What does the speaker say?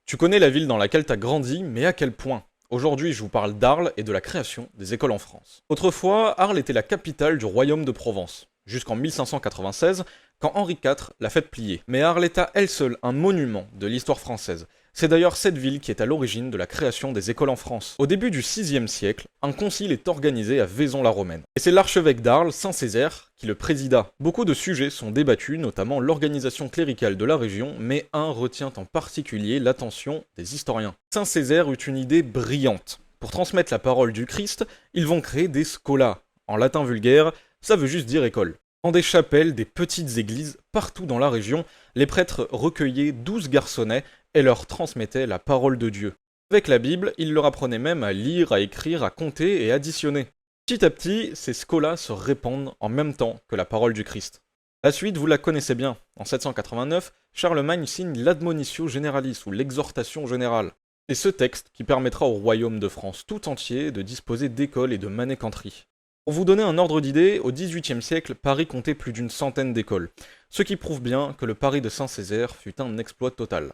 Tu connais la ville dans laquelle t'as grandi, mais à quel point? Aujourd'hui, je vous parle d'Arles et de la création des écoles en France. Autrefois, Arles était la capitale du royaume de Provence, jusqu'en 1596, quand Henri IV l'a fait plier. Mais Arles est à elle seule un monument de l'histoire française. C'est d'ailleurs cette ville qui est à l'origine de la création des écoles en France. Au début du VIe siècle, un concile est organisé à Vaison-la-Romaine. Et c'est l'archevêque d'Arles, Saint Césaire, qui le présida. Beaucoup de sujets sont débattus, notamment l'organisation cléricale de la région, mais un retient en particulier l'attention des historiens. Saint Césaire eut une idée brillante. Pour transmettre la parole du Christ, ils vont créer des scholas. En latin vulgaire, ça veut juste dire école. Dans des chapelles, des petites églises, partout dans la région, les prêtres recueillaient 12 garçonnets et leur transmettaient la parole de Dieu. Avec la Bible, ils leur apprenaient même à lire, à écrire, à compter et additionner. Petit à petit, ces scholas se répandent en même temps que la parole du Christ. La suite, vous la connaissez bien. En 789, Charlemagne signe l'Admonitio Generalis, ou l'exhortation générale. C'est ce texte qui permettra au royaume de France tout entier de disposer d'écoles et de manécanteries. Pour vous donner un ordre d'idée, au XVIIIe siècle, Paris comptait plus d'une centaine d'écoles, ce qui prouve bien que le Paris de Saint-Césaire fut un exploit total.